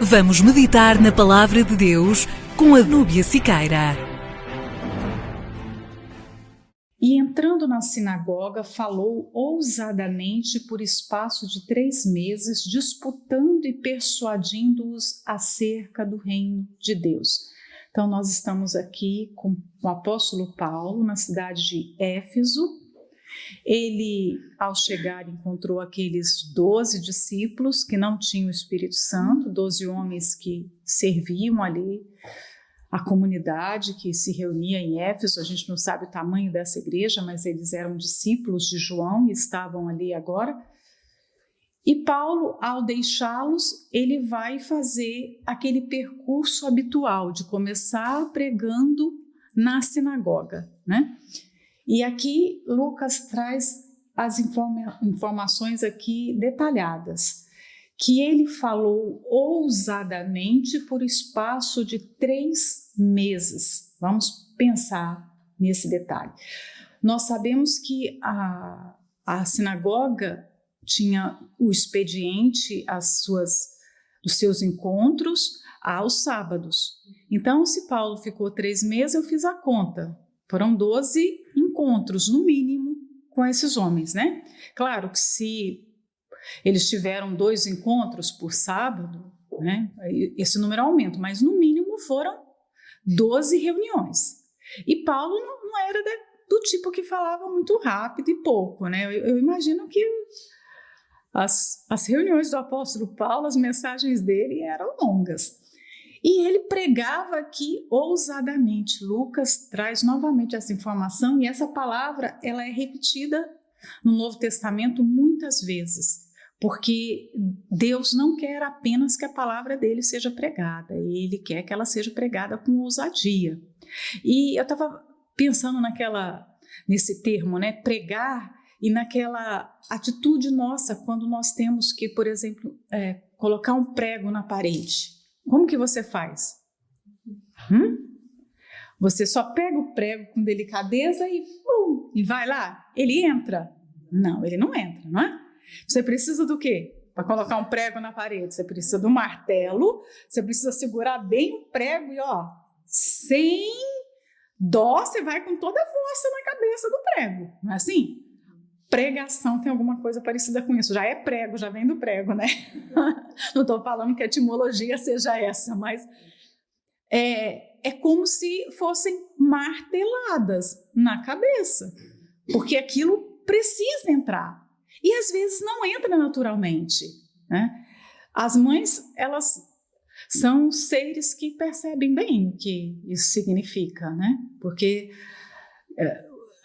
Vamos meditar na Palavra de Deus com a Núbia Siqueira. E entrando na sinagoga, falou ousadamente por espaço de 3 meses, disputando e persuadindo-os acerca do reino de Deus. Então, nós estamos aqui com o apóstolo Paulo, na cidade de Éfeso. Ele, ao chegar, encontrou aqueles 12 discípulos que não tinham o Espírito Santo, 12 homens que serviam ali a comunidade que se reunia em Éfeso. A gente não sabe o tamanho dessa igreja, mas eles eram discípulos de João e estavam ali agora. E Paulo, ao deixá-los, ele vai fazer aquele percurso habitual de começar pregando na sinagoga, né? E aqui Lucas traz as informações aqui detalhadas, que ele falou ousadamente por espaço de 3 meses. Vamos pensar nesse detalhe. Nós sabemos que a sinagoga tinha o expediente dos seus encontros aos sábados. Então, se Paulo ficou 3 meses, eu fiz a conta. Foram 12 encontros, no mínimo, com esses homens, né? Claro que se eles tiveram 2 encontros por sábado, né, esse número aumenta, mas no mínimo foram 12 reuniões. E Paulo não era do tipo que falava muito rápido e pouco, né? Eu imagino que as reuniões do apóstolo Paulo, as mensagens dele eram longas. E ele pregava aqui ousadamente. Lucas traz novamente essa informação, e essa palavra ela é repetida no Novo Testamento muitas vezes, porque Deus não quer apenas que a palavra dele seja pregada, ele quer que ela seja pregada com ousadia. E eu estava pensando nesse termo, né, pregar, e naquela atitude nossa quando nós temos que, por exemplo, colocar um prego na parede. Como que você faz? Você só pega o prego com delicadeza e vai lá? Ele entra? Não, ele não entra, não é? Você precisa do quê? Para colocar um prego na parede, você precisa do martelo, você precisa segurar bem o prego e, sem dó, você vai com toda a força na cabeça do prego, não é assim? Pregação tem alguma coisa parecida com isso, já é prego, já vem do prego, né? Não estou falando que a etimologia seja essa, mas é como se fossem marteladas na cabeça, porque aquilo precisa entrar, e às vezes não entra naturalmente, né? As mães, elas são seres que percebem bem o que isso significa, né? Porque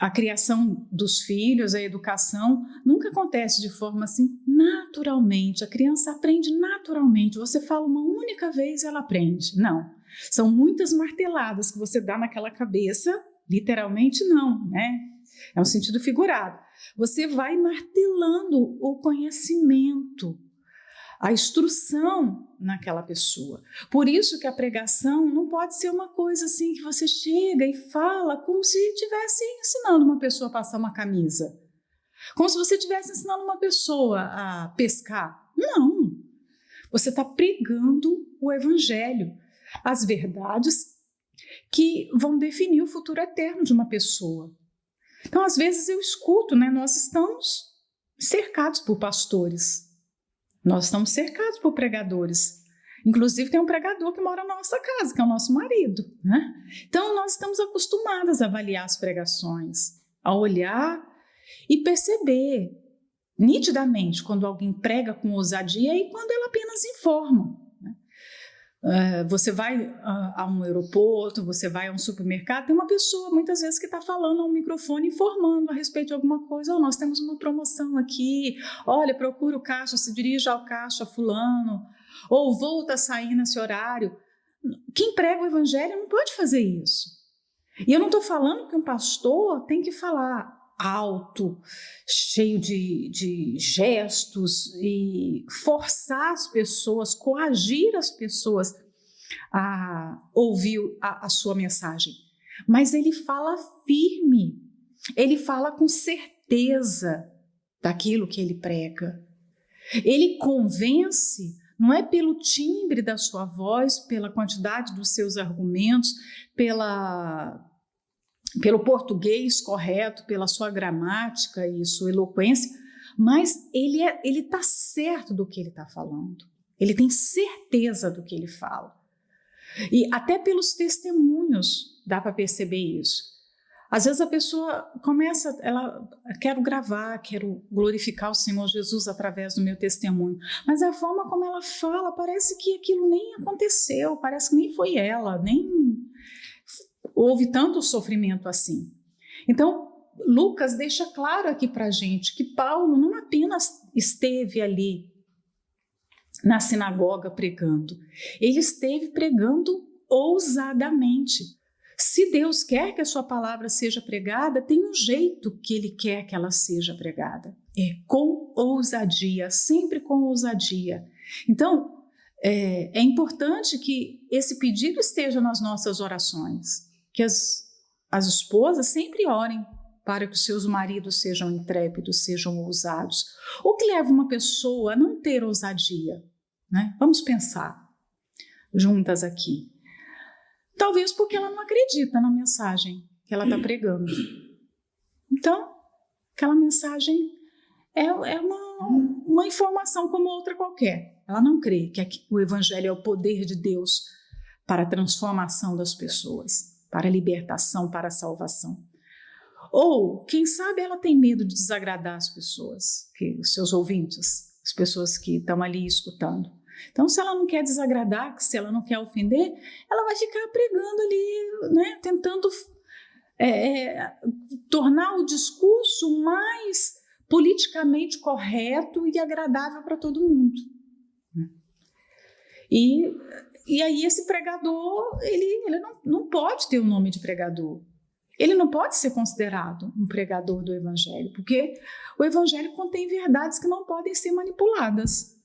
a criação dos filhos, a educação, nunca acontece de forma assim naturalmente. A criança aprende naturalmente. Você fala uma única vez e ela aprende. Não. São muitas marteladas que você dá naquela cabeça, literalmente não, né? É um sentido figurado. Você vai martelando o conhecimento, a instrução naquela pessoa. Por isso que a pregação não pode ser uma coisa assim que você chega e fala como se estivesse ensinando uma pessoa a passar uma camisa. Como se você estivesse ensinando uma pessoa a pescar. Não. Você está pregando o evangelho, as verdades que vão definir o futuro eterno de uma pessoa. Então, às vezes eu escuto, né? Nós estamos cercados por pastores. Nós estamos cercados por pregadores. Inclusive tem um pregador que mora na nossa casa, que é o nosso marido, né? Então nós estamos acostumadas a avaliar as pregações, a olhar e perceber nitidamente quando alguém prega com ousadia e quando ela apenas informa, né? Você vai a um aeroporto, você vai a um supermercado, tem uma pessoa muitas vezes que está falando ao microfone, informando a respeito de alguma coisa. Nós temos uma promoção aqui, olha, procura o caixa, se dirija ao caixa fulano, ou volta a sair nesse horário. Quem prega o evangelho não pode fazer isso. E eu não estou falando que um pastor tem que falar alto, cheio de gestos e forçar as pessoas, coagir as pessoas a ouvir a sua mensagem. Mas ele fala firme, ele fala com certeza daquilo que ele prega. Ele convence não é pelo timbre da sua voz, pela quantidade dos seus argumentos, pelo português correto, pela sua gramática e sua eloquência, mas ele está certo do que ele está falando. Ele tem certeza do que ele fala. E até pelos testemunhos dá para perceber isso. Às vezes a pessoa começa, quero gravar, quero glorificar o Senhor Jesus através do meu testemunho, mas a forma como ela fala, parece que aquilo nem aconteceu, parece que nem foi ela, nem houve tanto sofrimento assim. Então, Lucas deixa claro aqui para a gente que Paulo não apenas esteve ali na sinagoga pregando, ele esteve pregando ousadamente. Se Deus quer que a sua palavra seja pregada, tem um jeito que ele quer que ela seja pregada. É com ousadia, sempre com ousadia. Então, é importante que esse pedido esteja nas nossas orações, que as esposas sempre orem para que os seus maridos sejam intrépidos, sejam ousados. O que leva uma pessoa a não ter ousadia? Né? Vamos pensar juntas aqui. Talvez porque ela não acredita na mensagem que ela está pregando. Então, aquela mensagem é uma informação como outra qualquer. Ela não crê que o Evangelho é o poder de Deus para a transformação das pessoas, para a libertação, para a salvação. Ou, quem sabe, ela tem medo de desagradar as pessoas, os seus ouvintes, as pessoas que estão ali escutando. Então, se ela não quer desagradar, se ela não quer ofender, ela vai ficar pregando ali, né, tentando tornar o discurso mais politicamente correto e agradável para todo mundo. E aí esse pregador, ele não pode ter o nome de pregador. Ele não pode ser considerado um pregador do Evangelho, porque o Evangelho contém verdades que não podem ser manipuladas.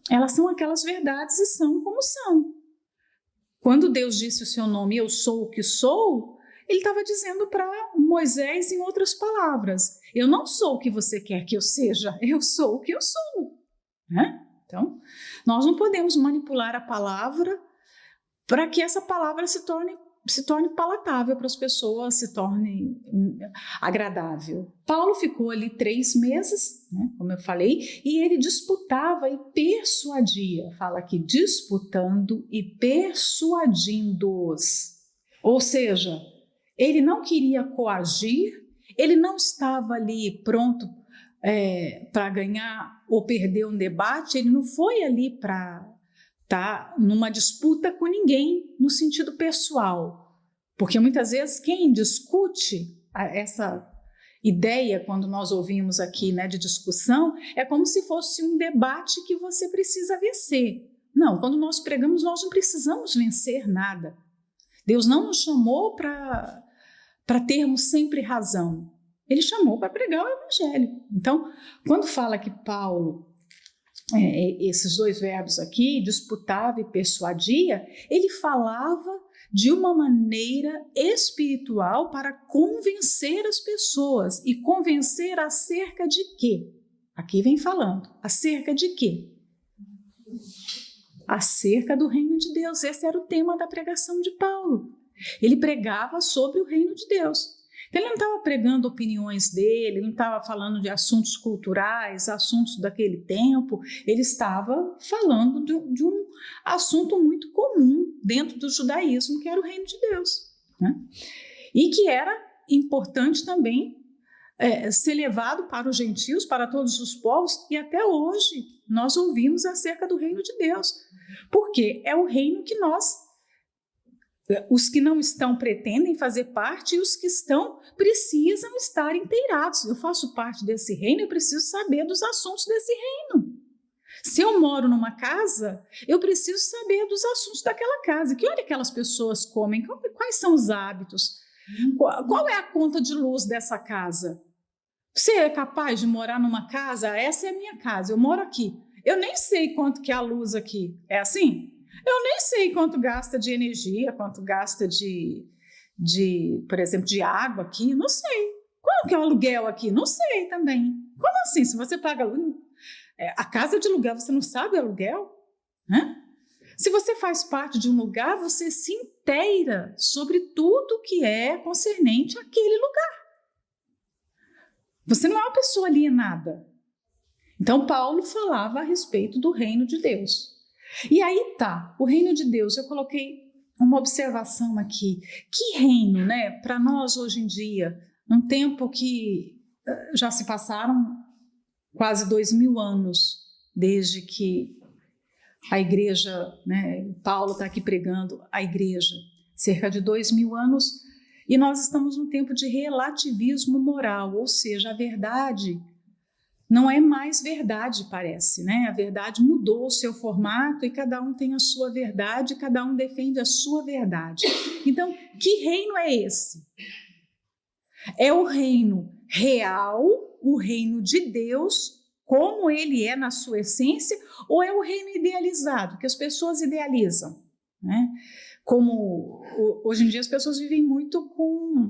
Elas são aquelas verdades e são como são. Quando Deus disse o seu nome, eu sou o que sou, ele estava dizendo para Moisés em outras palavras, eu não sou o que você quer que eu seja, eu sou o que eu sou. Né? Então, nós não podemos manipular a palavra para que essa palavra se torne palatável para as pessoas, se torne agradável. Paulo ficou ali 3 meses, né, como eu falei, e ele disputava e persuadia, fala aqui, disputando e persuadindo-os. Ou seja, ele não queria coagir, ele não estava ali pronto para ganhar ou perder um debate, ele não foi ali para estar numa disputa com ninguém no sentido pessoal, porque muitas vezes quem discute essa ideia, quando nós ouvimos aqui, né, de discussão, é como se fosse um debate que você precisa vencer. Não, quando nós pregamos, nós não precisamos vencer nada. Deus não nos chamou para termos sempre razão. Ele chamou para pregar o Evangelho. Então, quando fala que Paulo, esses 2 verbos aqui, disputava e persuadia, ele falava de uma maneira espiritual para convencer as pessoas. E convencer acerca de quê? Aqui vem falando. Acerca de quê? Acerca do reino de Deus. Esse era o tema da pregação de Paulo. Ele pregava sobre o reino de Deus. Então, ele não estava pregando opiniões dele, ele não estava falando de assuntos culturais, assuntos daquele tempo, ele estava falando de um assunto muito comum dentro do judaísmo, que era o reino de Deus. Né? E que era importante também ser levado para os gentios, para todos os povos, e até hoje nós ouvimos acerca do reino de Deus, porque é o reino que os que não estão pretendem fazer parte e os que estão precisam estar inteirados. Eu faço parte desse reino, eu preciso saber dos assuntos desse reino. Se eu moro numa casa, eu preciso saber dos assuntos daquela casa. Que hora aquelas pessoas comem? Quais são os hábitos? Qual é a conta de luz dessa casa? Você é capaz de morar numa casa? Essa é a minha casa, eu moro aqui. Eu nem sei quanto que é a luz aqui. É assim? Eu nem sei quanto gasta de energia, quanto gasta por exemplo, de água aqui, não sei. Qual que é o aluguel aqui? Não sei também. Como assim? Se você paga A casa de aluguel, você não sabe o aluguel? Né? Se você faz parte de um lugar, você se inteira sobre tudo que é concernente àquele lugar. Você não é uma pessoa alienada. Então, Paulo falava a respeito do reino de Deus. E aí tá, o reino de Deus, eu coloquei uma observação aqui. Que reino, né? Para nós hoje em dia, num tempo que já se passaram quase 2000 anos desde que a igreja, né? Paulo está aqui pregando a igreja, cerca de 2000 anos, e nós estamos num tempo de relativismo moral, ou seja, a verdade não é mais verdade, parece, né? A verdade mudou o seu formato e cada um tem a sua verdade, cada um defende a sua verdade. Então, que reino é esse? É o reino real, o reino de Deus, como ele é na sua essência, ou é o reino idealizado, que as pessoas idealizam, né? Como hoje em dia as pessoas vivem muito com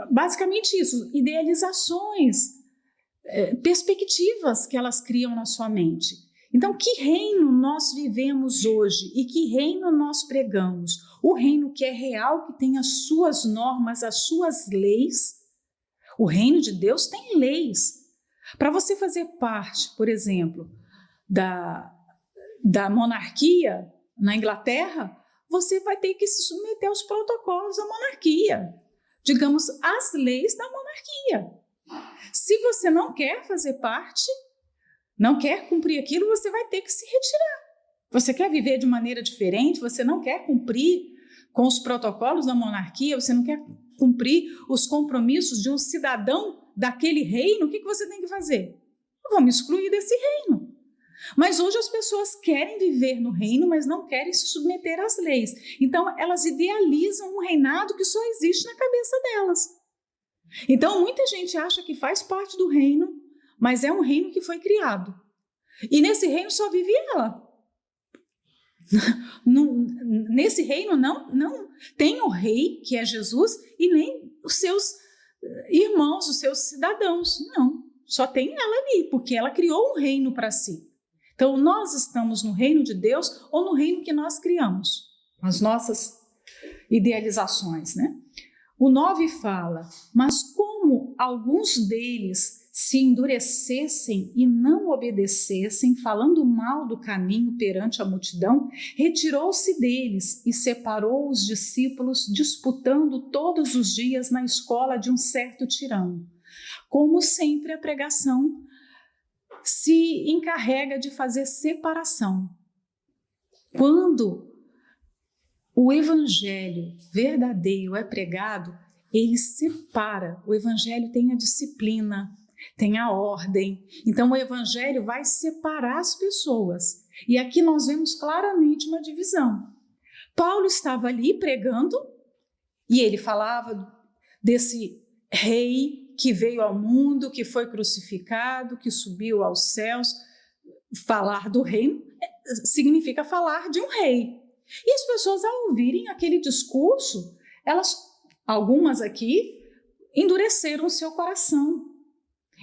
basicamente isso, idealizações, perspectivas que elas criam na sua mente. Então, que reino nós vivemos hoje e que reino nós pregamos? O reino que é real, que tem as suas normas, as suas leis. O reino de Deus tem leis. Para você fazer parte, por exemplo, da monarquia na Inglaterra, você vai ter que se submeter aos protocolos da monarquia, digamos, às leis da monarquia. Se você não quer fazer parte, não quer cumprir aquilo, você vai ter que se retirar. Você quer viver de maneira diferente, você não quer cumprir com os protocolos da monarquia, você não quer cumprir os compromissos de um cidadão daquele reino, o que você tem que fazer? Eu vou me excluir desse reino. Mas hoje as pessoas querem viver no reino, mas não querem se submeter às leis. Então, elas idealizam um reinado que só existe na cabeça delas. Então, muita gente acha que faz parte do reino, mas é um reino que foi criado. E nesse reino só vive ela. Nesse reino não tem o rei, que é Jesus, e nem os seus irmãos, os seus cidadãos. Não, só tem ela ali, porque ela criou um reino para si. Então, nós estamos no reino de Deus ou no reino que nós criamos, as nossas idealizações, né? O 9 fala, mas como alguns deles se endurecessem e não obedecessem, falando mal do caminho perante a multidão, retirou-se deles e separou os discípulos, disputando todos os dias na escola de um certo tirano. Como sempre, a pregação se encarrega de fazer separação. Quando o evangelho verdadeiro é pregado, ele separa. O evangelho tem a disciplina, tem a ordem. Então, o evangelho vai separar as pessoas. E aqui nós vemos claramente uma divisão. Paulo estava ali pregando e ele falava desse rei que veio ao mundo, que foi crucificado, que subiu aos céus. Falar do reino significa falar de um rei. E as pessoas, ao ouvirem aquele discurso, algumas aqui, endureceram o seu coração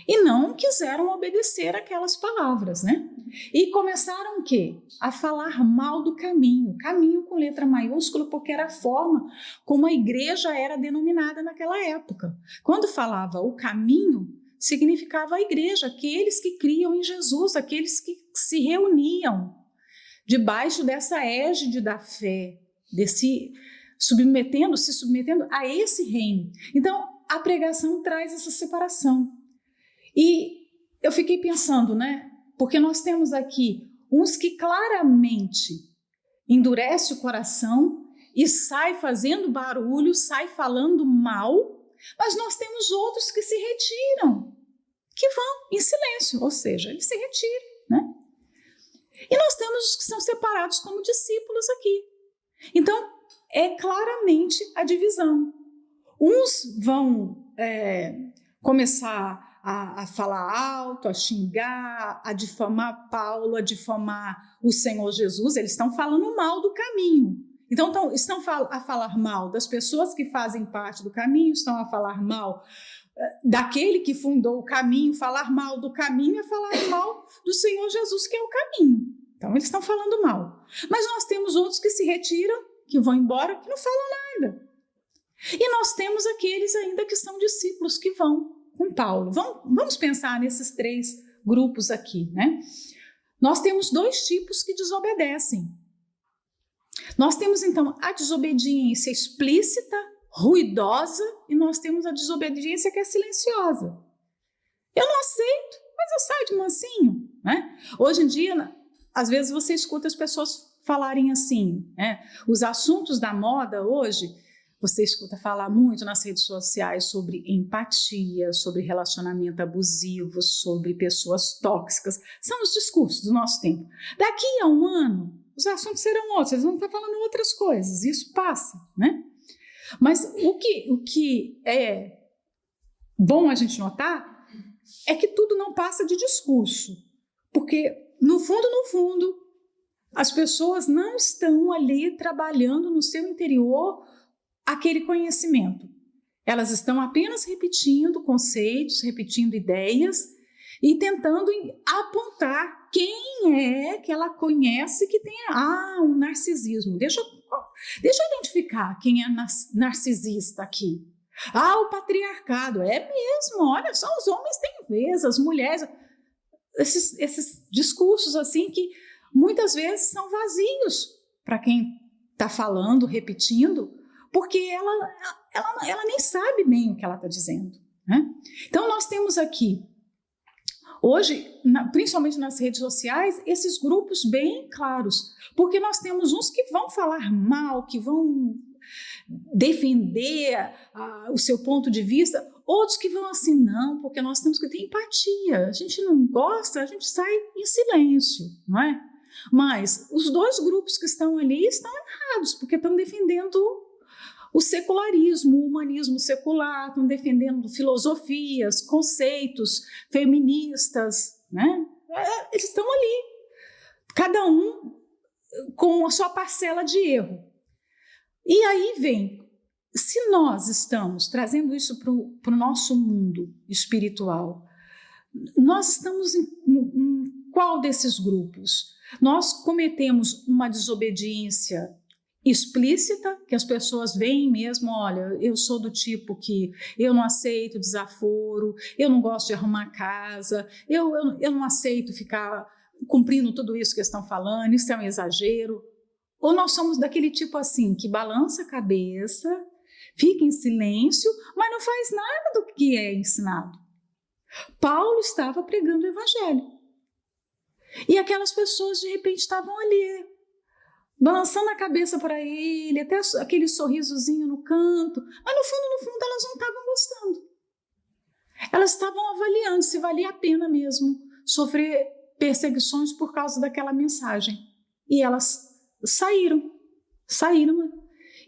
e não quiseram obedecer aquelas palavras, né? E começaram o quê? A falar mal do caminho. Caminho com letra maiúscula, porque era a forma como a igreja era denominada naquela época. Quando falava o caminho, significava a igreja, aqueles que criam em Jesus, aqueles que se reuniam debaixo dessa égide da fé, se submetendo a esse reino. Então, a pregação traz essa separação. E eu fiquei pensando, né? Porque nós temos aqui uns que claramente endurece o coração e sai fazendo barulho, sai falando mal, mas nós temos outros que se retiram, que vão em silêncio, ou seja, eles se retiram, né? E nós temos os que são separados como discípulos aqui. Então, é claramente a divisão. Uns vão começar a falar alto, a xingar, a difamar Paulo, a difamar o Senhor Jesus. Eles estão falando mal do caminho. Então, estão a falar mal das pessoas que fazem parte do caminho, estão a falar mal daquele que fundou o caminho. Falar mal do caminho é falar mal do Senhor Jesus, que é o caminho. Então, eles estão falando mal. Mas nós temos outros que se retiram, que vão embora, que não falam nada. E nós temos aqueles ainda que são discípulos, que vão com Paulo. Vamos pensar nesses 3 grupos aqui, né? Nós temos 2 tipos que desobedecem. Nós temos, então, a desobediência explícita, ruidosa, e nós temos a desobediência que é silenciosa. Eu não aceito, mas eu saio de mansinho, né? Hoje em dia, às vezes você escuta as pessoas falarem assim, né? Os assuntos da moda hoje, você escuta falar muito nas redes sociais sobre empatia, sobre relacionamento abusivo, sobre pessoas tóxicas. São os discursos do nosso tempo. Daqui a um ano, os assuntos serão outros, eles vão estar falando outras coisas, isso passa, né? Mas o que é bom a gente notar é que tudo não passa de discurso, porque no fundo, as pessoas não estão ali trabalhando no seu interior aquele conhecimento. Elas estão apenas repetindo conceitos, repetindo ideias e tentando apontar quem é que ela conhece que tem um narcisismo. Deixa eu identificar quem é narcisista aqui. O patriarcado. É mesmo, olha, só os homens têm vez, as mulheres. Esses discursos assim que muitas vezes são vazios para quem está falando, repetindo, porque ela nem sabe bem o que ela está dizendo, né? Então nós temos aqui, hoje, principalmente nas redes sociais, esses grupos bem claros, porque nós temos uns que vão falar mal, que vão defender o seu ponto de vista, outros que vão assim, não, porque nós temos que ter empatia, a gente não gosta, a gente sai em silêncio, não é? Mas os 2 grupos que estão ali estão errados, porque estão defendendo o secularismo, o humanismo secular, estão defendendo filosofias, conceitos feministas, né? Eles estão ali, cada um com a sua parcela de erro. E aí vem, se nós estamos trazendo isso para o nosso mundo espiritual, nós estamos em qual desses grupos? Nós cometemos uma desobediência explícita, que as pessoas veem mesmo, olha, eu sou do tipo que eu não aceito desaforo, eu não gosto de arrumar casa, eu não aceito ficar cumprindo tudo isso que estão falando, isso é um exagero. Ou nós somos daquele tipo assim, que balança a cabeça, fica em silêncio, mas não faz nada do que é ensinado. Paulo estava pregando o evangelho. E aquelas pessoas de repente estavam ali, balançando a cabeça para ele, até aquele sorrisozinho no canto, mas no fundo elas não estavam gostando. Elas estavam avaliando se valia a pena mesmo sofrer perseguições por causa daquela mensagem. E elas saíram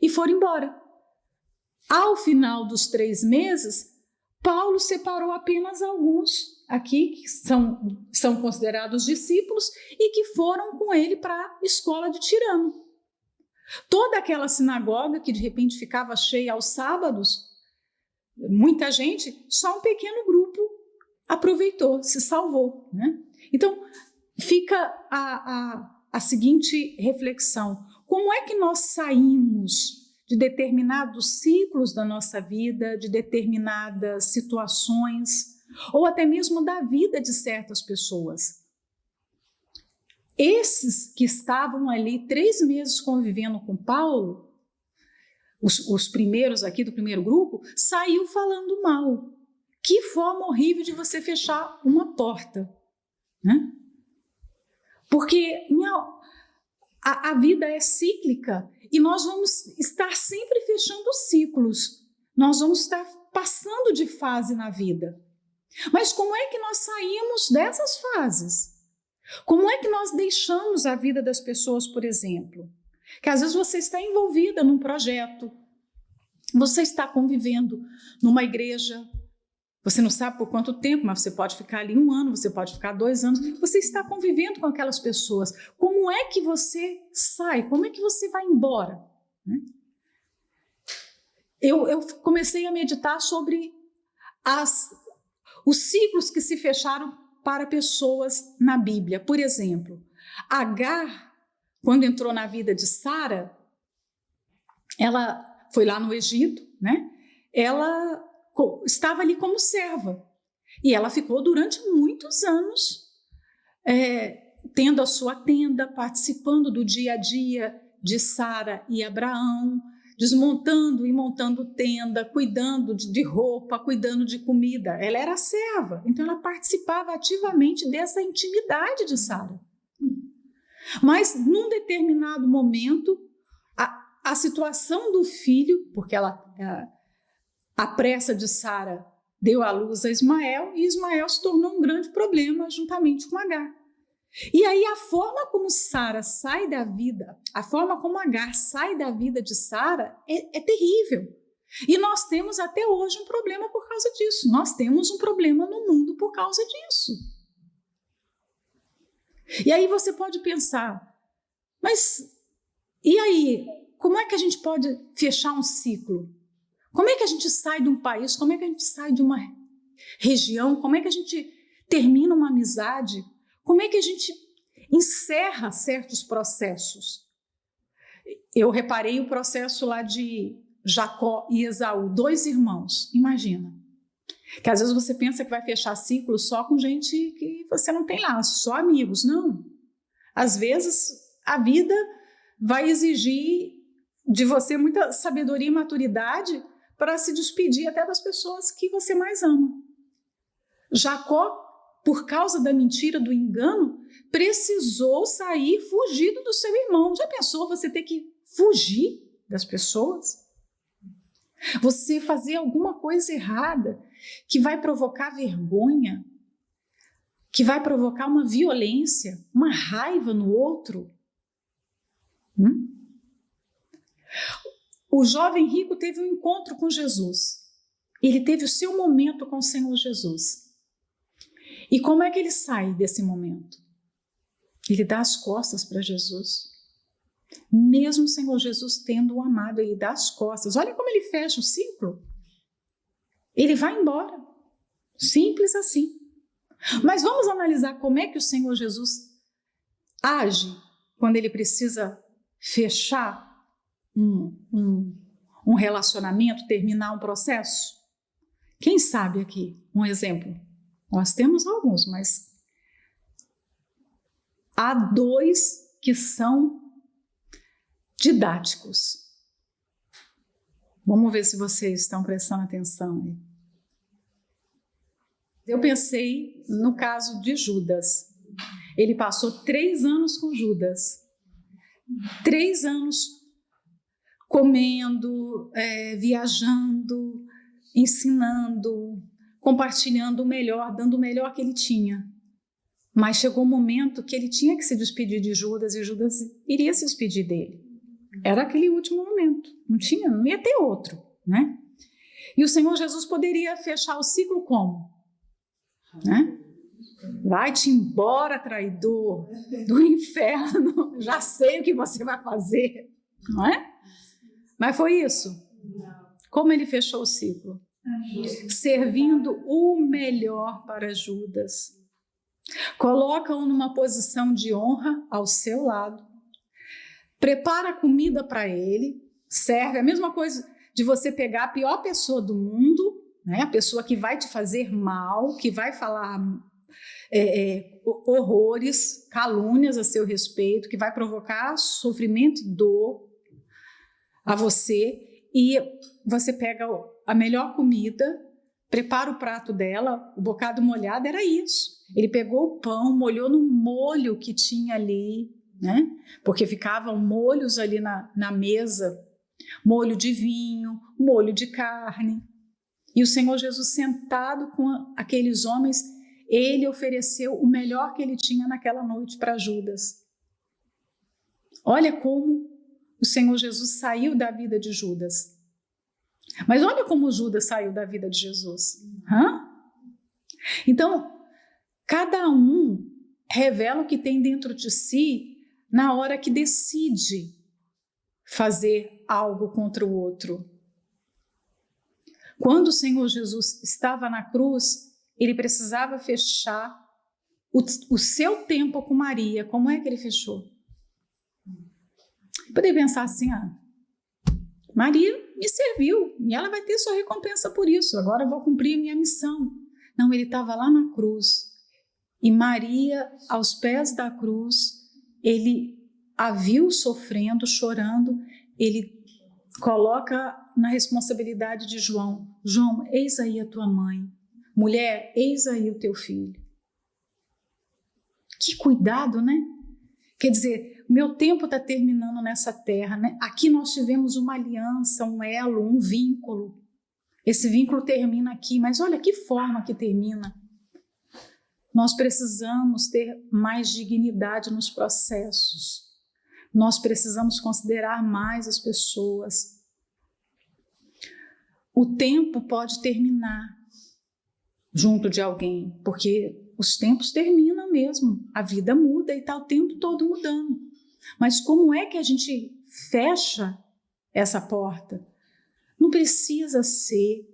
e foram embora. Ao final dos 3 meses, Paulo separou apenas alguns aqui que são considerados discípulos e que foram com ele para a escola de Tirano. Toda aquela sinagoga que de repente ficava cheia aos sábados, muita gente, só um pequeno grupo aproveitou, se salvou, né? Então fica a seguinte reflexão: como é que nós saímos de determinados ciclos da nossa vida, de determinadas situações, ou até mesmo da vida de certas pessoas? Esses que estavam ali 3 meses convivendo com Paulo, os primeiros aqui do primeiro grupo, saiu falando mal. Que forma horrível de você fechar uma porta, né? Porque a vida é cíclica e nós vamos estar sempre fechando ciclos. Nós vamos estar passando de fase na vida. Mas como é que nós saímos dessas fases? Como é que nós deixamos a vida das pessoas, por exemplo? Que às vezes você está envolvida num projeto, você está convivendo numa igreja, você não sabe por quanto tempo, mas você pode ficar ali 1 ano, você pode ficar 2 anos, você está convivendo com aquelas pessoas. Como é que você sai? Como é que você vai embora? Eu comecei a meditar sobre os ciclos que se fecharam para pessoas na Bíblia. Por exemplo, Agar, quando entrou na vida de Sara, ela foi lá no Egito, né? Ela estava ali como serva. E ela ficou durante muitos anos tendo a sua tenda, participando do dia a dia de Sara e Abraão, desmontando e montando tenda, cuidando de roupa, cuidando de comida. Ela era serva, então ela participava ativamente dessa intimidade de Sara. Mas, num determinado momento, a situação do filho, porque a pressa de Sara deu à luz a Ismael, e Ismael se tornou um grande problema juntamente com Agar. E aí a forma como Sara sai da vida, a forma como Agar sai da vida de Sara é terrível. E nós temos até hoje um problema por causa disso. Nós temos um problema no mundo por causa disso. E aí você pode pensar, mas e aí, como é que a gente pode fechar um ciclo? Como é que a gente sai de um país? Como é que a gente sai de uma região? Como é que a gente termina uma amizade? Como é que a gente encerra certos processos? Eu reparei o processo lá de Jacó e Esaú, 2 irmãos, imagina. Que às vezes você pensa que vai fechar ciclo só com gente que você não tem lá, só amigos. Não. Às vezes a vida vai exigir de você muita sabedoria e maturidade para se despedir até das pessoas que você mais ama. Jacó, por causa da mentira, do engano, precisou sair fugido do seu irmão. Já pensou você ter que fugir das pessoas? Você fazer alguma coisa errada que vai provocar vergonha, que vai provocar uma violência, uma raiva no outro? O jovem rico teve um encontro com Jesus. Ele teve o seu momento com o Senhor Jesus. E como é que ele sai desse momento? Ele dá as costas para Jesus. Mesmo o Senhor Jesus tendo o amado, ele dá as costas. Olha como ele fecha o ciclo. Ele vai embora. Simples assim. Mas vamos analisar como é que o Senhor Jesus age quando ele precisa fechar um relacionamento, terminar um processo. Quem sabe aqui um exemplo? Nós temos alguns, mas há 2 que são didáticos. Vamos ver se vocês estão prestando atenção aí. Eu pensei no caso de Judas. Ele passou 3 anos com Judas. 3 anos comendo, viajando, ensinando, compartilhando o melhor, dando o melhor que ele tinha. Mas chegou um momento que ele tinha que se despedir de Judas e Judas iria se despedir dele. Era aquele último momento. Não ia ter outro, né? E o Senhor Jesus poderia fechar o ciclo como? Né? Vai-te embora, traidor do inferno. Já sei o que você vai fazer, não é? Mas foi isso. Como ele fechou o ciclo? Servindo o melhor para Judas. Coloca-o numa posição de honra ao seu lado. Prepara comida para ele. Serve. A mesma coisa de você pegar a pior pessoa do mundo, né? A pessoa que vai te fazer mal, que vai falar horrores, calúnias a seu respeito, que vai provocar sofrimento e dor a você, e você pega a melhor comida, prepara o prato dela, o bocado molhado, era isso. Ele pegou o pão, molhou no molho que tinha ali, né? Porque ficavam molhos ali na mesa, molho de vinho, molho de carne. E o Senhor Jesus, sentado com aqueles homens, ele ofereceu o melhor que ele tinha naquela noite para Judas. Olha como o Senhor Jesus saiu da vida de Judas. Mas olha como Judas saiu da vida de Jesus. Então, cada um revela o que tem dentro de si na hora que decide fazer algo contra o outro. Quando o Senhor Jesus estava na cruz, ele precisava fechar o seu tempo com Maria. Como é que ele fechou? Poderia pensar assim, Maria me serviu e ela vai ter sua recompensa por isso, agora eu vou cumprir a minha missão. Não, ele estava lá na cruz e Maria, aos pés da cruz, ele a viu sofrendo, chorando, ele coloca na responsabilidade de João: João, eis aí a tua mãe. Mulher, eis aí o teu filho. Que cuidado, né? Quer dizer, meu tempo está terminando nessa terra, né? Aqui nós tivemos uma aliança, um elo, um vínculo. Esse vínculo termina aqui, mas olha que forma que termina. Nós precisamos ter mais dignidade nos processos. Nós precisamos considerar mais as pessoas. O tempo pode terminar junto de alguém, porque os tempos terminam mesmo, a vida muda e está o tempo todo mudando. Mas como é que a gente fecha essa porta? Não precisa ser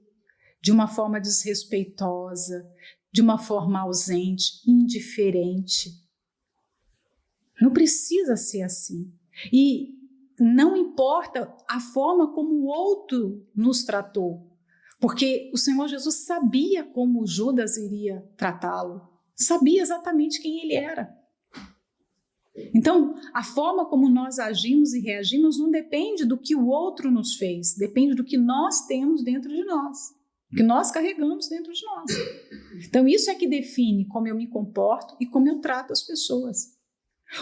de uma forma desrespeitosa, de uma forma ausente, indiferente. Não precisa ser assim. E não importa a forma como o outro nos tratou, porque o Senhor Jesus sabia como Judas iria tratá-lo, sabia exatamente quem ele era. Então, a forma como nós agimos e reagimos não depende do que o outro nos fez, depende do que nós temos dentro de nós, que nós carregamos dentro de nós. Então, isso é que define como eu me comporto e como eu trato as pessoas.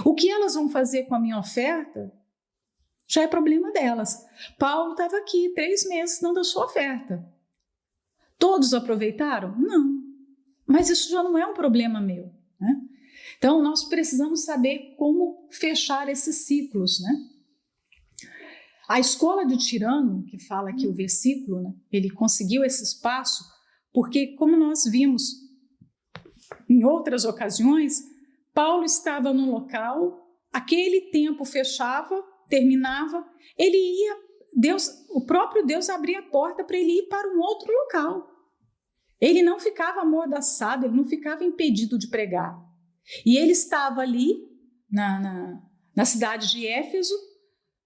O que elas vão fazer com a minha oferta já é problema delas. Paulo estava aqui 3 meses dando a sua oferta. Todos aproveitaram? Não. Mas isso já não é um problema meu, né? Então, nós precisamos saber como fechar esses ciclos, né? A escola de Tirano, que fala aqui o versículo, né, ele conseguiu esse espaço porque, como nós vimos em outras ocasiões, Paulo estava num local, aquele tempo fechava, terminava, ele ia, o próprio Deus abria a porta para ele ir para um outro local. Ele não ficava amordaçado, ele não ficava impedido de pregar. E ele estava ali na cidade de Éfeso,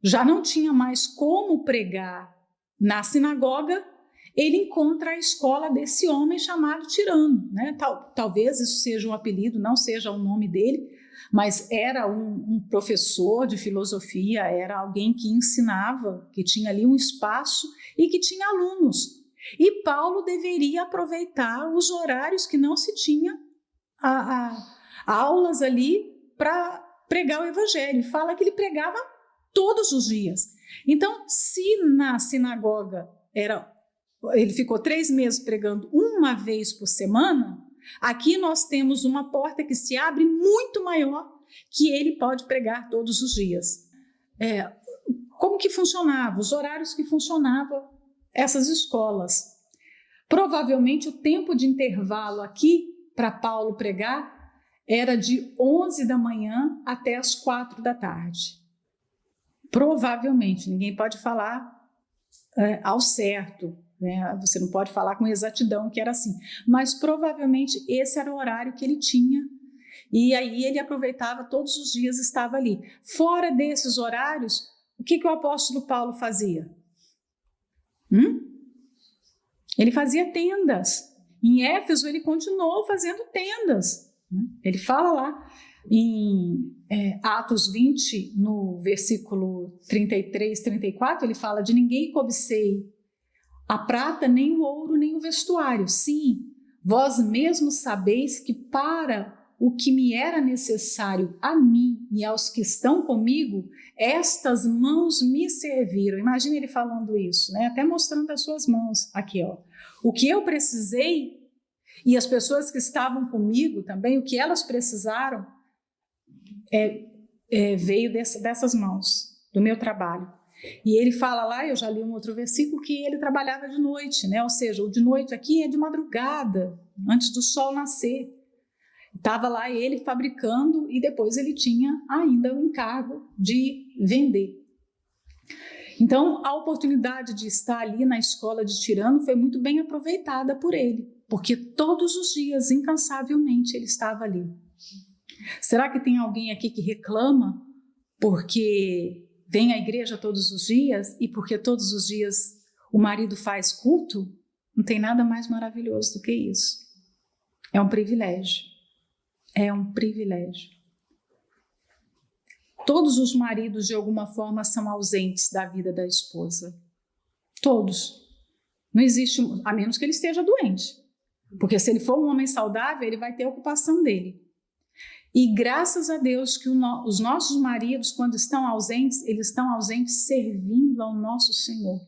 já não tinha mais como pregar na sinagoga, ele encontra a escola desse homem chamado Tirano, né? Talvez isso seja um apelido, não seja o nome dele, mas era um professor de filosofia, era alguém que ensinava, que tinha ali um espaço e que tinha alunos. E Paulo deveria aproveitar os horários que não se tinha aulas ali para pregar o evangelho. Fala que ele pregava todos os dias. Então, se na sinagoga ele ficou 3 meses pregando uma vez por semana, aqui nós temos uma porta que se abre muito maior, que ele pode pregar todos os dias. Como que funcionava? Os horários que funcionavam essas escolas. Provavelmente o tempo de intervalo aqui para Paulo pregar era de 11 da manhã até as 4 da tarde. Provavelmente, ninguém pode falar ao certo, né? Você não pode falar com exatidão que era assim, mas provavelmente esse era o horário que ele tinha e aí ele aproveitava todos os dias, estava ali. Fora desses horários, o que o apóstolo Paulo fazia? Ele fazia tendas. Em Éfeso ele continuou fazendo tendas. Ele fala lá em Atos 20, no versículo 33, 34, ele fala: de ninguém cobicei a prata, nem o ouro, nem o vestuário. Sim, vós mesmos sabeis que para o que me era necessário a mim e aos que estão comigo, estas mãos me serviram. Imagina ele falando isso, né? Até mostrando as suas mãos aqui, ó. O que eu precisei e as pessoas que estavam comigo também, o que elas precisaram veio dessas mãos, do meu trabalho. E ele fala lá, eu já li um outro versículo, que ele trabalhava de noite, né? Ou seja, o de noite aqui é de madrugada, antes do sol nascer. Estava lá ele fabricando e depois ele tinha ainda o encargo de vender. Então, a oportunidade de estar ali na escola de Tirano foi muito bem aproveitada por ele, porque todos os dias, incansavelmente, ele estava ali. Será que tem alguém aqui que reclama porque vem à igreja todos os dias e porque todos os dias o marido faz culto? Não tem nada mais maravilhoso do que isso. É um privilégio. É um privilégio. Todos os maridos, de alguma forma, são ausentes da vida da esposa. Todos. Não existe, a menos que ele esteja doente. Porque se ele for um homem saudável, ele vai ter a ocupação dele. E graças a Deus que os nossos maridos, quando estão ausentes, eles estão ausentes servindo ao nosso Senhor.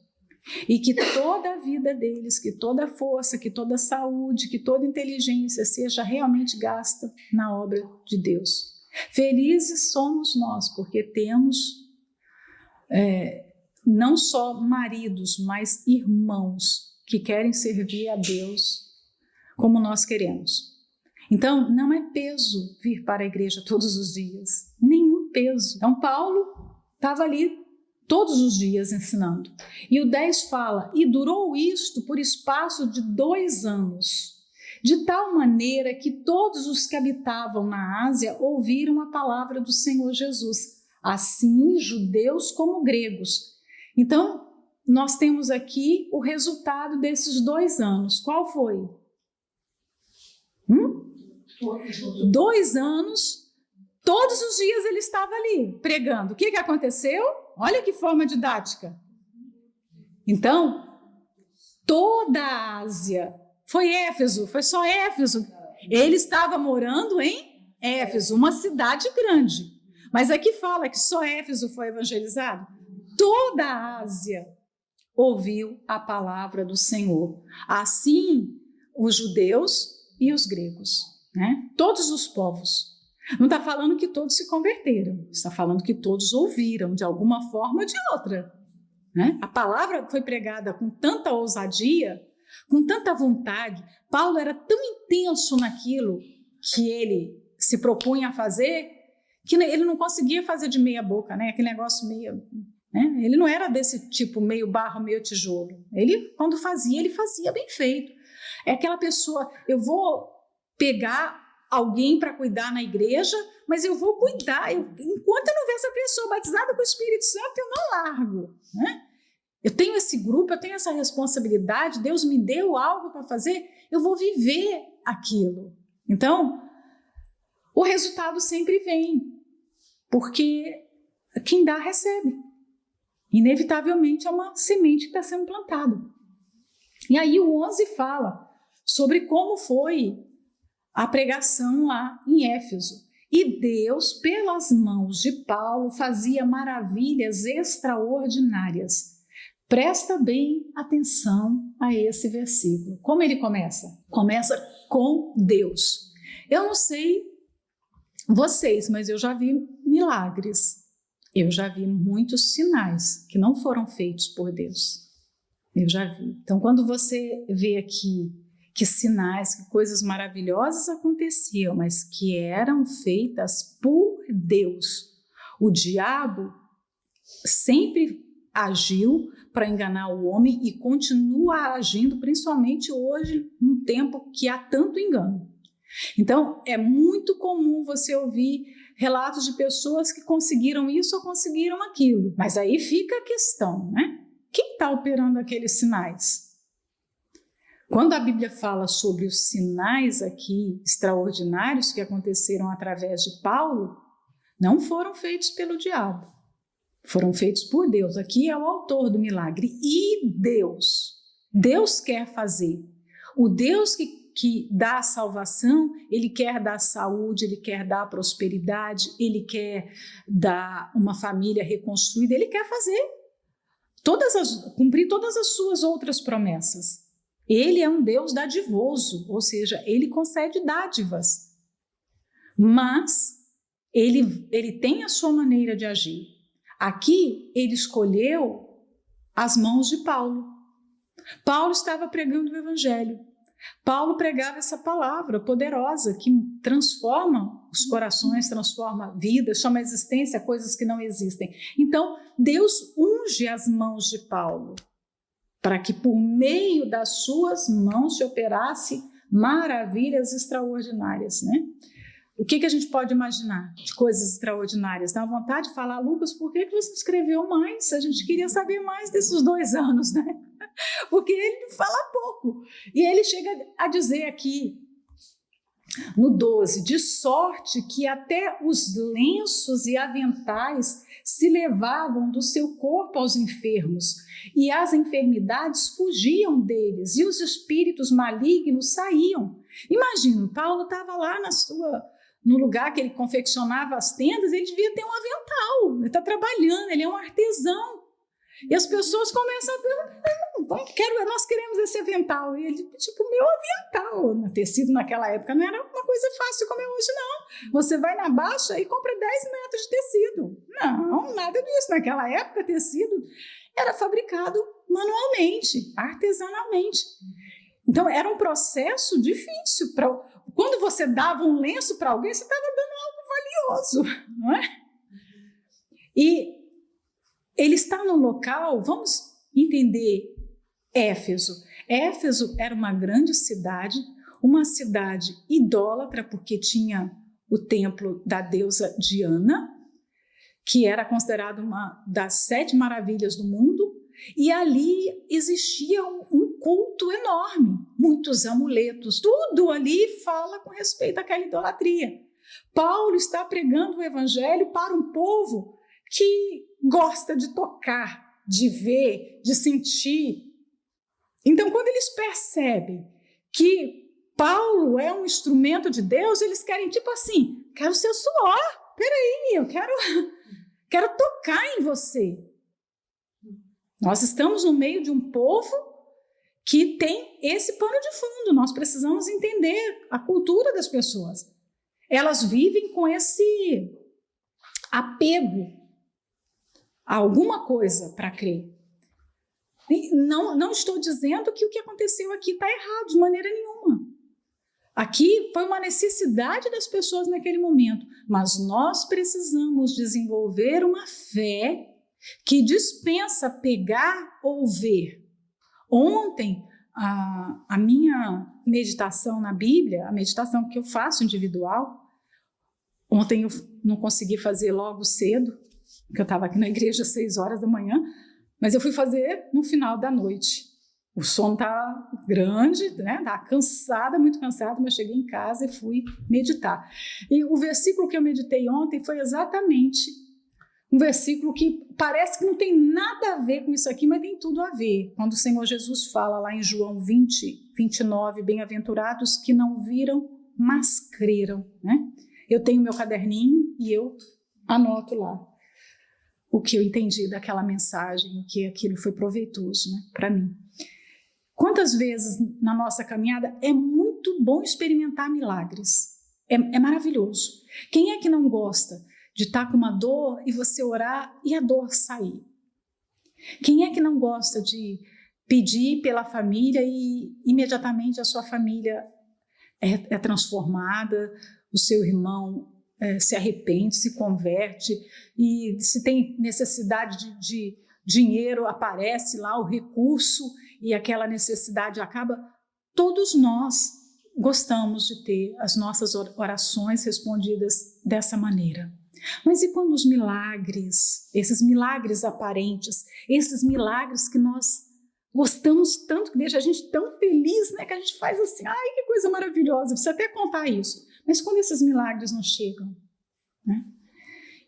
E que toda a vida deles, que toda a força, que toda a saúde, que toda a inteligência seja realmente gasta na obra de Deus. Felizes somos nós, porque temos não só maridos, mas irmãos que querem servir a Deus como nós queremos. Então, não é peso vir para a igreja todos os dias, nenhum peso. Então, Paulo estava ali todos os dias ensinando. E o 10 fala, e durou isto por espaço de 2 anos, de tal maneira que todos os que habitavam na Ásia ouviram a palavra do Senhor Jesus, assim judeus como gregos. Então, nós temos aqui o resultado desses 2 anos. Qual foi? 2 anos, todos os dias ele estava ali pregando. O que aconteceu? Olha que forma didática. Então, toda a Ásia, foi Éfeso, foi só Éfeso. Ele estava morando em Éfeso, uma cidade grande. Mas aqui fala que só Éfeso foi evangelizado. Toda a Ásia ouviu a palavra do Senhor. Assim, os judeus e os gregos, né? Todos os povos. Não está falando que todos se converteram, está falando que todos ouviram de alguma forma ou de outra, né? A palavra foi pregada com tanta ousadia, com tanta vontade. Paulo era tão intenso naquilo que ele se propunha a fazer, que ele não conseguia fazer de meia boca, né? Aquele negócio meio... né? Ele não era desse tipo meio barro, meio tijolo. Ele, quando fazia, ele fazia bem feito. É aquela pessoa, eu vou pegar alguém para cuidar na igreja, mas eu vou cuidar. Enquanto eu não ver essa pessoa batizada com o Espírito Santo, eu não largo, né? Eu tenho esse grupo, eu tenho essa responsabilidade, Deus me deu algo para fazer, eu vou viver aquilo. Então, o resultado sempre vem, porque quem dá, recebe. Inevitavelmente é uma semente que está sendo plantada. E aí o 11 fala sobre como foi a pregação lá em Éfeso. E Deus, pelas mãos de Paulo, fazia maravilhas extraordinárias. Presta bem atenção a esse versículo. Como ele começa? Começa com Deus. Eu não sei vocês, mas eu já vi milagres. Eu já vi muitos sinais que não foram feitos por Deus. Eu já vi. Então, quando você vê aqui que sinais, que coisas maravilhosas aconteciam, mas que eram feitas por Deus. O diabo sempre agiu para enganar o homem e continua agindo, principalmente hoje, num tempo que há tanto engano. Então, é muito comum você ouvir relatos de pessoas que conseguiram isso ou conseguiram aquilo. Mas aí fica a questão, né? Quem está operando aqueles sinais? Quando a Bíblia fala sobre os sinais aqui extraordinários que aconteceram através de Paulo, não foram feitos pelo diabo, foram feitos por Deus. Aqui é o autor do milagre. E Deus quer fazer. O Deus que dá a salvação, Ele quer dar saúde, Ele quer dar prosperidade, Ele quer dar uma família reconstruída, Ele quer fazer cumprir todas as suas outras promessas. Ele é um Deus dadivoso, ou seja, Ele concede dádivas, mas Ele tem a sua maneira de agir. Aqui, Ele escolheu as mãos de Paulo. Paulo estava pregando o Evangelho. Paulo pregava essa palavra poderosa que transforma os corações, transforma vidas, chama a existência coisas que não existem. Então, Deus unge as mãos de Paulo para que por meio das suas mãos se operasse maravilhas extraordinárias, né? O que a gente pode imaginar de coisas extraordinárias? Dá vontade de falar, Lucas, por que você escreveu mais? A gente queria saber mais desses 2 anos, né? Porque ele fala pouco. E ele chega a dizer aqui, no 12, de sorte que até os lenços e aventais se levavam do seu corpo aos enfermos, e as enfermidades fugiam deles, e os espíritos malignos saíam. Imagina, Paulo estava lá no lugar que ele confeccionava as tendas, ele devia ter um avental, ele está trabalhando, ele é um artesão. E as pessoas começam a perguntar, nós queremos esse avental. E ele, meu avental, tecido naquela época não era uma coisa fácil como é hoje, não. Você vai na Baixa e compra 10 metros de tecido. Não, nada disso. Naquela época, tecido era fabricado manualmente, artesanalmente. Então, era um processo difícil. Quando você dava um lenço para alguém, você estava dando algo valioso, não é? E ele está no local, vamos entender Éfeso. Éfeso era uma grande cidade, uma cidade idólatra, porque tinha o templo da deusa Diana, que era considerada uma das 7 maravilhas do mundo, e ali existia um culto enorme, muitos amuletos, tudo ali fala com respeito àquela idolatria. Paulo está pregando o evangelho para um povo que gosta de tocar, de ver, de sentir. Então, quando eles percebem que Paulo é um instrumento de Deus, eles querem quero seu suor, peraí, eu quero tocar em você. Nós estamos no meio de um povo que tem esse pano de fundo, nós precisamos entender a cultura das pessoas. Elas vivem com esse apego a alguma coisa para crer. Não estou dizendo que o que aconteceu aqui está errado, de maneira nenhuma. Aqui foi uma necessidade das pessoas naquele momento, mas nós precisamos desenvolver uma fé que dispensa pegar ou ver. Ontem, a minha meditação na Bíblia, a meditação que eu faço individual, ontem eu não consegui fazer logo cedo, porque eu estava aqui na igreja às 6 horas da manhã, mas eu fui fazer no final da noite. O sono está grande, né? Estava cansada, muito cansada, mas cheguei em casa e fui meditar. E o versículo que eu meditei ontem foi exatamente um versículo que parece que não tem nada a ver com isso aqui, mas tem tudo a ver. Quando o Senhor Jesus fala lá em João 20, 29, bem-aventurados que não viram, mas creram, né? Eu tenho meu caderninho e eu anoto lá o que eu entendi daquela mensagem, que aquilo foi proveitoso, né, para mim. Quantas vezes na nossa caminhada é muito bom experimentar milagres, é maravilhoso. Quem é que não gosta de estar com uma dor e você orar e a dor sair? Quem é que não gosta de pedir pela família e imediatamente a sua família é transformada, o seu irmão se arrepende, se converte, e se tem necessidade de dinheiro, aparece lá o recurso e aquela necessidade acaba? Todos nós gostamos de ter as nossas orações respondidas dessa maneira. Mas e quando os milagres, esses milagres aparentes, esses milagres que nós gostamos tanto, que deixa a gente tão feliz, né, que a gente faz assim, ai, que coisa maravilhosa, precisa até contar isso. Mas quando esses milagres não chegam, né?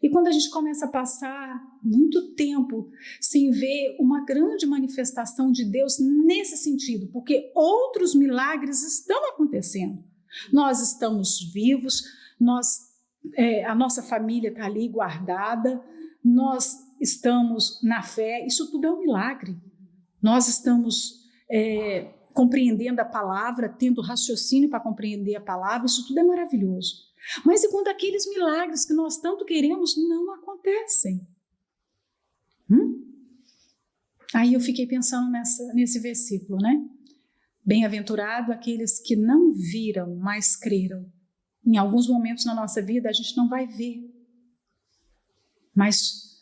E quando a gente começa a passar muito tempo sem ver uma grande manifestação de Deus nesse sentido, porque outros milagres estão acontecendo. Nós estamos vivos, a nossa família está ali guardada, nós estamos na fé, isso tudo é um milagre. Nós estamos compreendendo a palavra, tendo raciocínio para compreender a palavra, isso tudo é maravilhoso. Mas e quando aqueles milagres que nós tanto queremos não acontecem? Aí eu fiquei pensando nesse versículo, né? Bem-aventurado aqueles que não viram, mas creram. Em alguns momentos na nossa vida a gente não vai ver, mas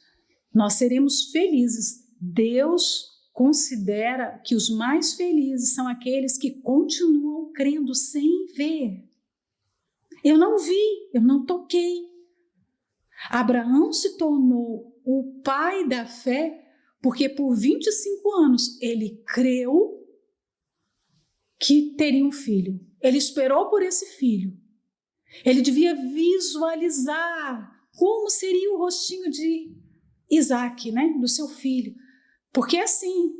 nós seremos felizes. Deus considera que os mais felizes são aqueles que continuam crendo sem ver. Eu não vi, eu não toquei. Abraão se tornou o pai da fé porque por 25 anos ele creu que teria um filho. Ele esperou por esse filho. Ele devia visualizar como seria o rostinho de Isaac, né? Do seu filho. Porque assim,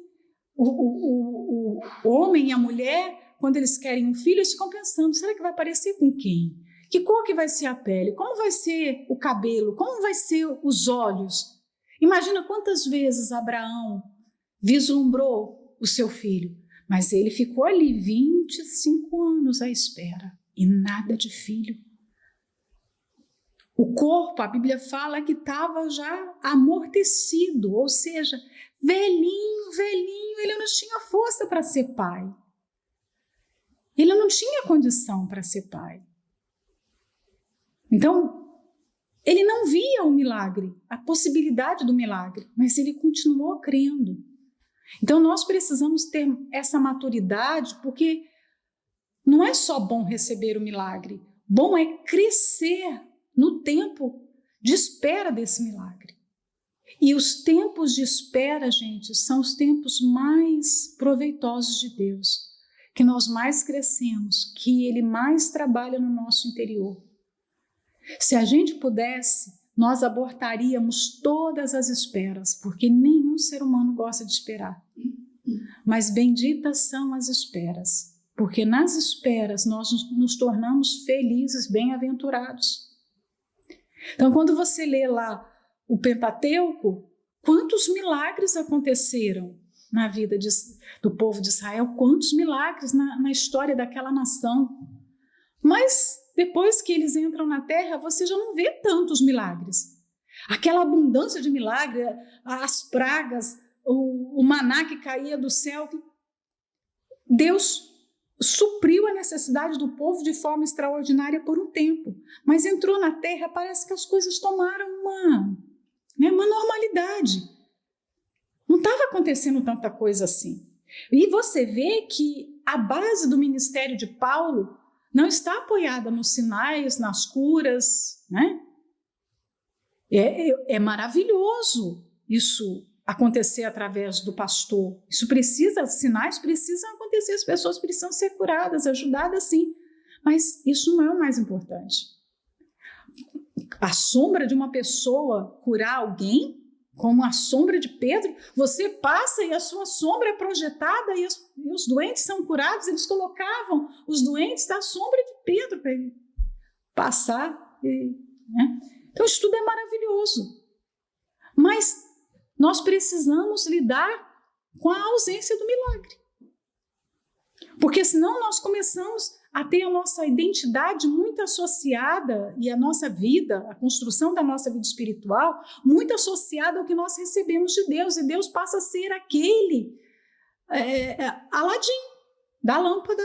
o homem e a mulher, quando eles querem um filho, eles ficam pensando, será que vai parecer com quem? Que cor que vai ser a pele? Como vai ser o cabelo? Como vai ser os olhos? Imagina quantas vezes Abraão vislumbrou o seu filho, mas ele ficou ali 25 anos à espera e nada de filho. O corpo, a Bíblia fala que estava já amortecido, ou seja, velhinho, ele não tinha força para ser pai. Ele não tinha condição para ser pai. Então, ele não via o milagre, a possibilidade do milagre, mas ele continuou crendo. Então, nós precisamos ter essa maturidade, porque não é só bom receber o milagre, bom é crescer no tempo de espera desse milagre. E os tempos de espera, gente, são os tempos mais proveitosos de Deus, que nós mais crescemos, que Ele mais trabalha no nosso interior. Se a gente pudesse, nós abortaríamos todas as esperas, porque nenhum ser humano gosta de esperar. Mas benditas são as esperas, porque nas esperas nós nos tornamos felizes, bem-aventurados. Então, quando você lê lá o Pentateuco, quantos milagres aconteceram na vida do povo de Israel, quantos milagres na história daquela nação. Mas depois que eles entram na terra, você já não vê tantos milagres. Aquela abundância de milagres, as pragas, o maná que caía do céu. Deus supriu a necessidade do povo de forma extraordinária por um tempo. Mas entrou na terra, parece que as coisas tomaram uma normalidade. Não estava acontecendo tanta coisa assim. E você vê que a base do ministério de Paulo não está apoiada nos sinais, nas curas, né? É maravilhoso isso acontecer através do pastor. Sinais precisam acontecer, as pessoas precisam ser curadas, ajudadas sim. Mas isso não é o mais importante. A sombra de uma pessoa curar alguém, como a sombra de Pedro, você passa e a sua sombra é projetada e os doentes são curados. Eles colocavam os doentes da sombra de Pedro para ele passar. Né? Então isso tudo é maravilhoso. Mas nós precisamos lidar com a ausência do milagre. Porque senão nós começamos a ter a nossa identidade muito associada e a nossa vida, a construção da nossa vida espiritual, muito associada ao que nós recebemos de Deus. E Deus passa a ser aquele Aladim da lâmpada,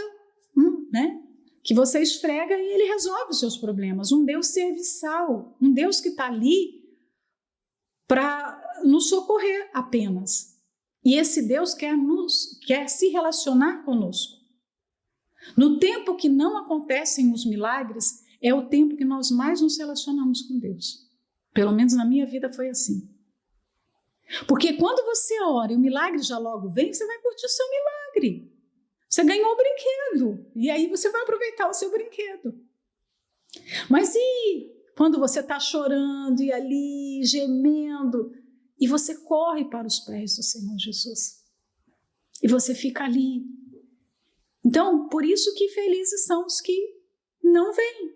né? Que você esfrega e ele resolve os seus problemas. Um Deus serviçal, um Deus que está ali para nos socorrer apenas. E esse Deus quer se relacionar conosco. No tempo que não acontecem os milagres, é o tempo que nós mais nos relacionamos com Deus. Pelo menos na minha vida foi assim. Porque quando você ora e o milagre já logo vem, você vai curtir o seu milagre. Você ganhou o brinquedo. E aí você vai aproveitar o seu brinquedo. Mas e quando você está chorando e ali, gemendo, e você corre para os pés do Senhor Jesus? E você fica ali. Então, por isso que felizes são os que não vêm,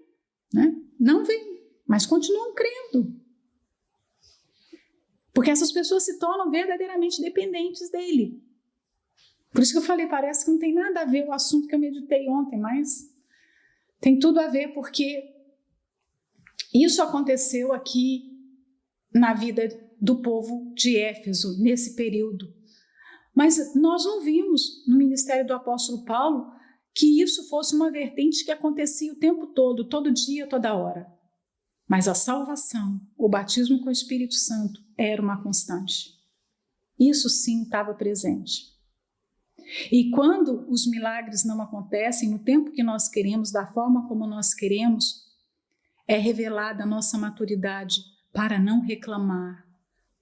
né? Não vêm, mas continuam crendo. Porque essas pessoas se tornam verdadeiramente dependentes dele. Por isso que eu falei, parece que não tem nada a ver o assunto que eu meditei ontem, mas tem tudo a ver, porque isso aconteceu aqui na vida do povo de Éfeso, nesse período. Mas nós não vimos no ministério do apóstolo Paulo que isso fosse uma vertente que acontecia o tempo todo dia, toda hora. Mas a salvação, o batismo com o Espírito Santo era uma constante. Isso sim estava presente. E quando os milagres não acontecem no tempo que nós queremos, da forma como nós queremos, é revelada a nossa maturidade para não reclamar,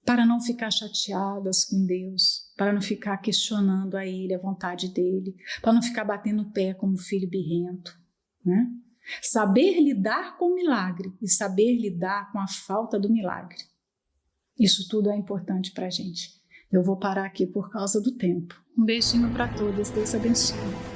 para não ficar chateadas com Deus, para não ficar questionando a Ele, a vontade dEle, para não ficar batendo o pé como filho birrento, né? Saber lidar com o milagre e saber lidar com a falta do milagre. Isso tudo é importante para a gente. Eu vou parar aqui por causa do tempo. Um beijinho para todas, Deus abençoe.